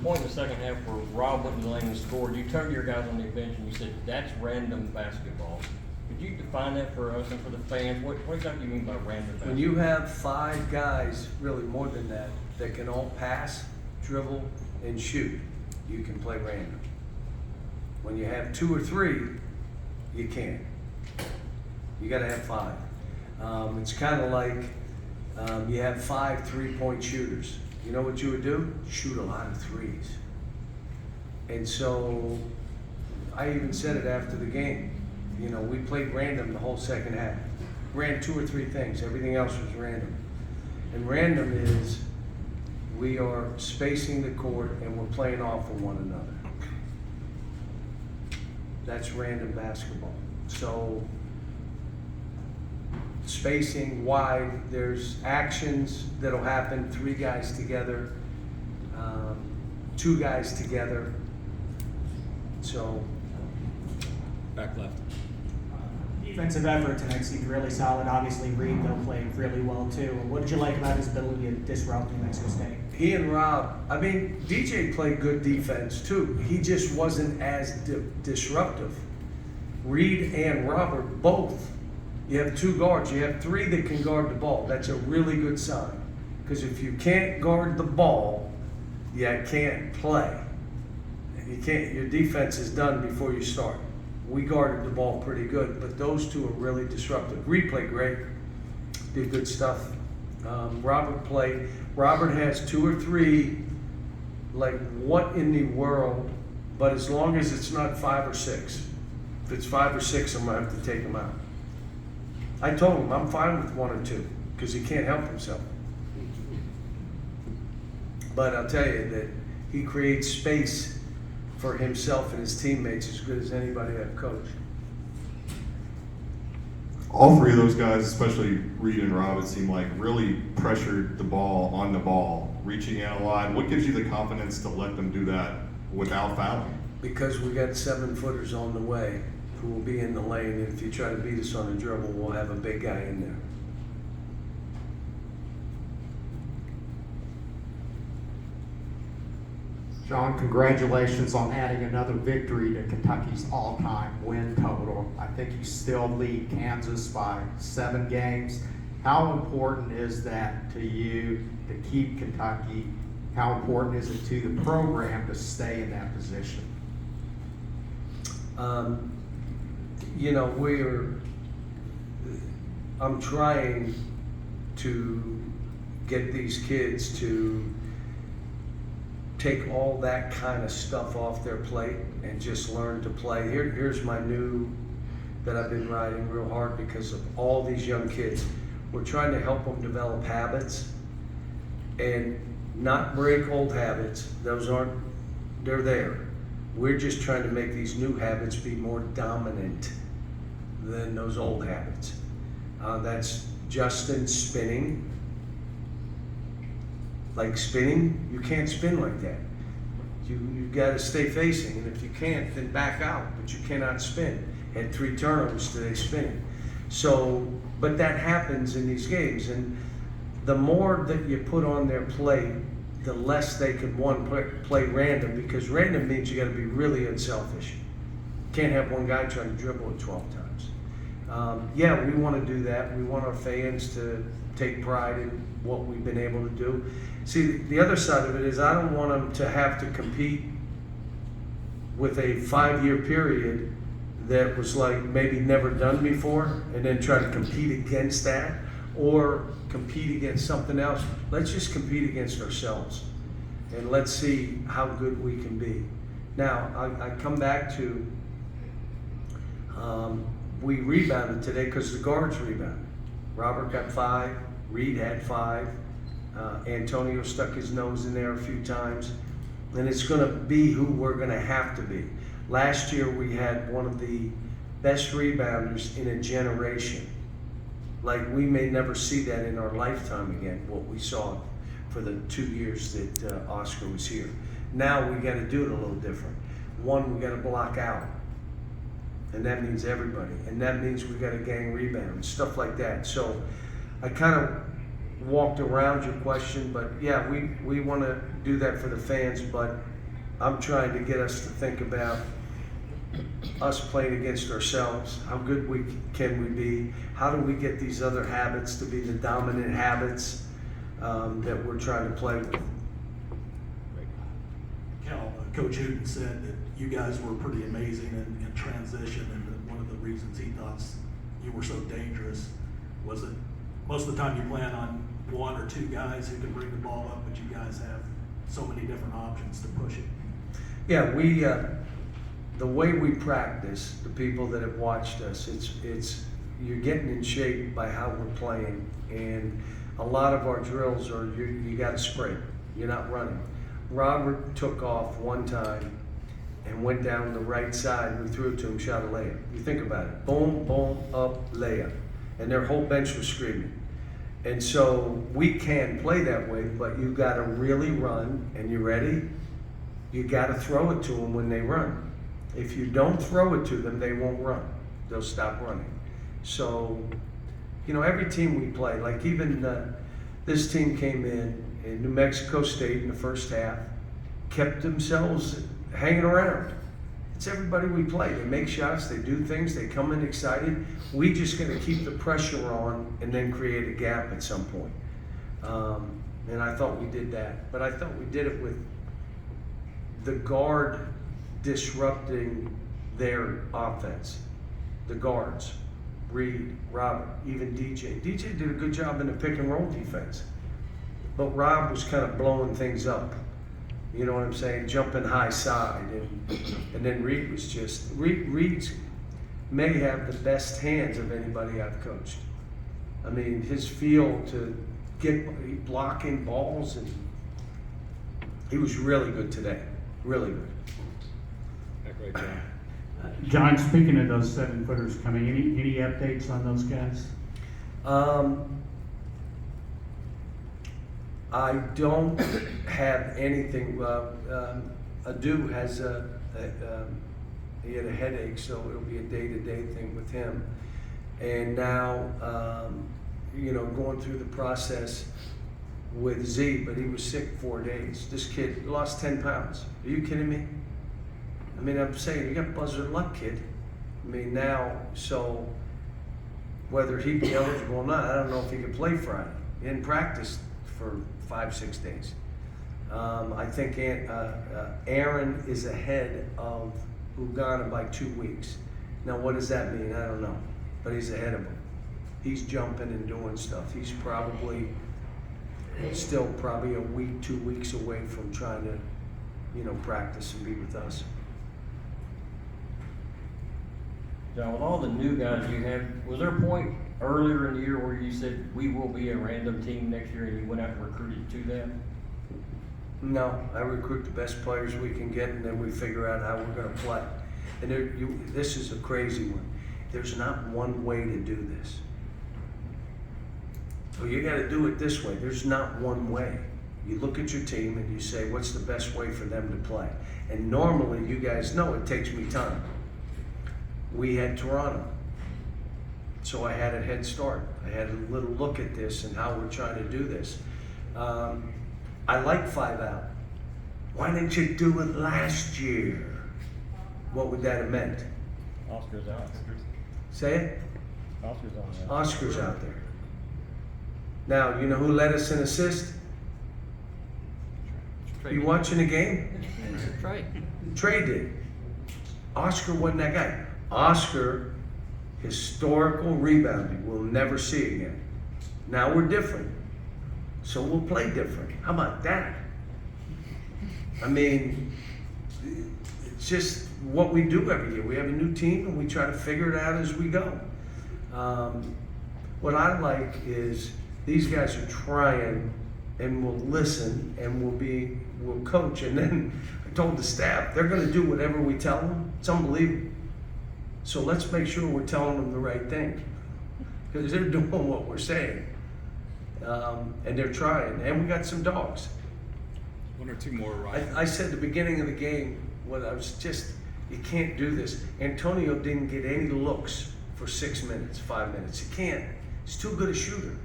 point in the second half where Rob went in the lane and scored, you turned to your guys on the bench and you said, that's random basketball. Could you define that for us and for the fans? What exactly do you mean by random basketball? When you have 5 guys, really more than that, that can all pass, dribble, and shoot, you can play random. When you have 2 or 3, you can't. You gotta have 5. It's kind of like you have 5 3-point shooters. You know what you would do? Shoot a lot of threes. And so I even said it after the game. You know, we played random the whole second half. Ran 2 or 3 things. Everything else was random. And random is we are spacing the court and we're playing off of one another. That's random basketball. So spacing wide, there's actions that'll happen, 3 guys together, 2 guys together. So Back left. Defensive effort tonight seemed really solid. Obviously, Reed, though, played really well, too. What did you like about his ability to disrupt New Mexico State? he and Rob, I mean, DJ played good defense too. He just wasn't as disruptive. Reed and Robert both. You have 2 guards. You have 3 that can guard the ball. That's a really good sign. Because if you can't guard the ball, you can't play. You can't. Your defense is done before you start. We guarded the ball pretty good, but those 2 are really disruptive. Reed played great. Did good stuff. Robert played. Robert has 2 or 3. Like, what in the world? But as long as it's not 5 or 6. If it's 5 or 6, I'm gonna have to take him out. I told him I'm fine with 1 or 2 because he can't help himself. But I'll tell you that he creates space for himself and his teammates as good as anybody I've coached. All 3 of those guys, especially Reed and Rob, it seemed like really pressured the ball on the ball, reaching in a lot. What gives you the confidence to let them do that without fouling? Because we got 7-footers on the way who will be in the lane, and if you try to beat us on a dribble, we'll have a big guy in there. John, congratulations on adding another victory to Kentucky's all-time win total. I think you still lead Kansas by 7 games. How important is that to you to keep Kentucky? How important is it to the program to stay in that position? You know, I'm trying to get these kids to take all that kind of stuff off their plate and just learn to play. Here's my new, that I've been riding real hard because of all these young kids. We're trying to help them develop habits and not break old habits. They're there. We're just trying to make these new habits be more dominant than those old habits. That's Justin spinning. Like spinning, you can't spin like that. You got to stay facing, and if you can't, then back out. But you cannot spin. Had 3 turnovers today spinning. So, but that happens in these games, and the more that you put on their plate, the less they can play random, because random means you got to be really unselfish. Can't have one guy trying to dribble it 12 times. Yeah, we want to do that. We want our fans to take pride in what we've been able to do. See, the other side of it is I don't want them to have to compete with a 5-year period that was like maybe never done before and then try to compete against that or compete against something else. Let's just compete against ourselves and let's see how good we can be. Now, I come back to we rebounded today because the guards rebounded. Robert got 5, Reed had 5, Antonio stuck his nose in there a few times, and it's going to be who we're going to have to be. Last year we had one of the best rebounders in a generation. Like, we may never see that in our lifetime again, what we saw for the 2 years that Oscar was here. Now we got to do it a little different. One, we got to block out. And that means everybody. And that means we got to gang rebound, stuff like that. So I kind of walked around your question, but yeah, we want to do that for the fans, but I'm trying to get us to think about us playing against ourselves. How good can we be? How do we get these other habits to be the dominant habits that we're trying to play with? Cal, Coach Hooten said that you guys were pretty amazing in transition, and that one of the reasons he thought you were so dangerous was that most of the time you plan on one or two guys who can bring the ball up, but you guys have so many different options to push it. Yeah, we the way we practice, the people that have watched us, it's you're getting in shape by how we're playing, and a lot of our drills are you got to sprint. You're not running. Robert took off one time and went down the right side. We threw it to him, shot a layup. You think about it. Boom, boom, up, layup. And their whole bench was screaming. And so we can play that way, but you got to really run. And you ready? You got to throw it to them when they run. If you don't throw it to them, they won't run. They'll stop running. So, you know, every team we play, like even this team came in New Mexico State in the first half, kept themselves hanging around. It's everybody we play. They make shots, they do things, they come in excited. We just got to keep the pressure on and then create a gap at some point. And I thought we did that. But I thought we did it with the guard disrupting their offense. The guards, Reed, Robert, even DJ. DJ did a good job in the pick and roll defense. But Rob was kind of blowing things up. You know what I'm saying? Jumping high side. And then Reed was just, Reed may have the best hands of anybody I've coached. I mean, his feel to get blocking balls, and he was really good today. Really good. Great job. John, speaking of those 7-footers coming, any updates on those guys? I don't have anything. Adu has he had a headache, so it'll be a day-to-day thing with him. And now, you know, going through the process with Z, but he was sick 4 days. This kid lost 10 pounds. Are you kidding me? I mean, I'm saying, you got buzzard luck, kid. I mean, now, so whether he'd be eligible or not, I don't know if he could play Friday. He didn't practice for 5-6 days. I think Aaron is ahead of Uganda by 2 weeks. Now, what does that mean? I don't know, but he's ahead of him. He's jumping and doing stuff. He's probably still probably a week, 2 weeks away from trying to, you know, practice and be with us. John, with all the new guys you have, was there a point earlier in the year where you said we will be a random team next year and you went out and recruited to that? No, I recruit the best players we can get, and then we figure out how we're going to play. And this is a crazy one. There's not one way to do this. So you got to do it this way. There's not one way. You look at your team and you say, what's the best way for them to play? And normally, you guys know it takes me time. We had Toronto, so I had a head start. I had a little look at this and how we're trying to do this. I like 5 out. Why didn't you do it last year? What would that have meant? Oscar's out. Say it? Oscar's on that. Oscar's out there. Now, you know who led us in assist? You watching the game? Trey did. Oscar wasn't that guy. Oscar, historical rebounding, we'll never see again. Now we're different, so we'll play different. How about that? I mean, it's just what we do every year. We have a new team and we try to figure it out as we go. What I like is these guys are trying and will listen and will coach. And then I told the staff, they're going to do whatever we tell them. It's unbelievable. So let's make sure we're telling them the right thing, because they're doing what we're saying. And they're trying. And we got some dogs. One or two more, Ryan. I said at the beginning of the game, when I was just, you can't do this. Antonio didn't get any looks for 6 minutes, 5 minutes. He can't. He's too good a shooter.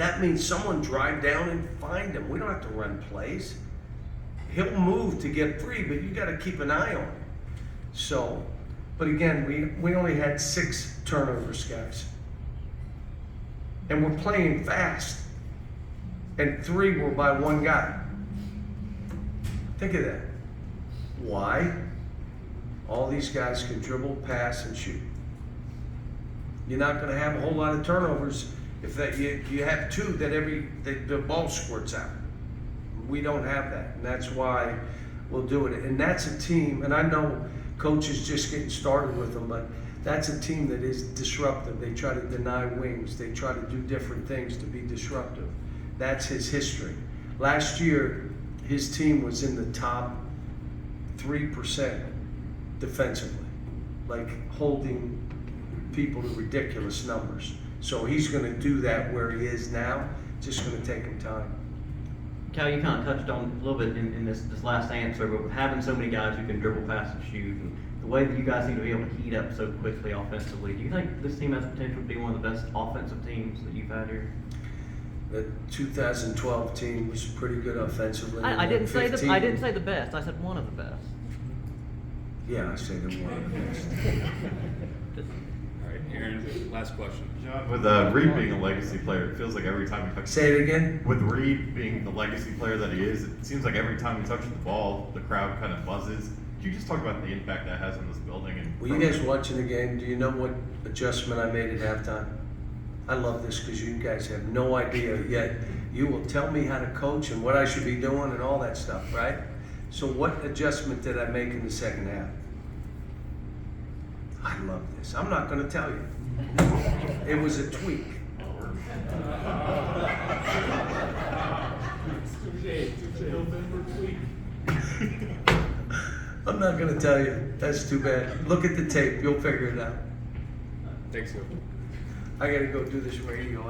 That means someone drive down and find him. We don't have to run plays. He'll move to get free, but you got to keep an eye on him. So, but again, we only had 6 turnovers, guys. And we're playing fast. And 3 were by one guy. Think of that. Why? All these guys can dribble, pass, and shoot. You're not going to have a whole lot of turnovers if that you have 2 that the ball squirts out. We don't have that, and that's why we'll do it. And that's a team, and I know Coach is just getting started with them, but that's a team that is disruptive. They try to deny wings. They try to do different things to be disruptive. That's his history. Last year, his team was in the top 3% defensively, like holding people to ridiculous numbers. So he's going to do that where he is now. Just going to take him time. Cal, you kind of touched on a little bit in this last answer, but with having so many guys who can dribble, pass, and shoot, and the way that you guys seem to be able to heat up so quickly offensively, do you think this team has potential to be one of the best offensive teams that you've had here? The 2012 team was pretty good offensively. I didn't say the 15 best. I said one of the best. Yeah, I say they're one of the best. All right, Aaron, last question. John, with Reed being a legacy player, it feels like every time he touches. Say it again. With Reed being the legacy player that he is, it seems like every time he touches the ball, the crowd kind of buzzes. Could you just talk about the impact that has on this building? And Were you guys watching the game? Do you know what adjustment I made at halftime? I love this because you guys have no idea yet. You will tell me how to coach and what I should be doing and all that stuff, right? So what adjustment did I make in the second half? I love this. I'm not going to tell you. It was a tweak. I'm not going to tell you. That's too bad. Look at the tape. You'll figure it out. Thanks, Phil. I got to go do this radio.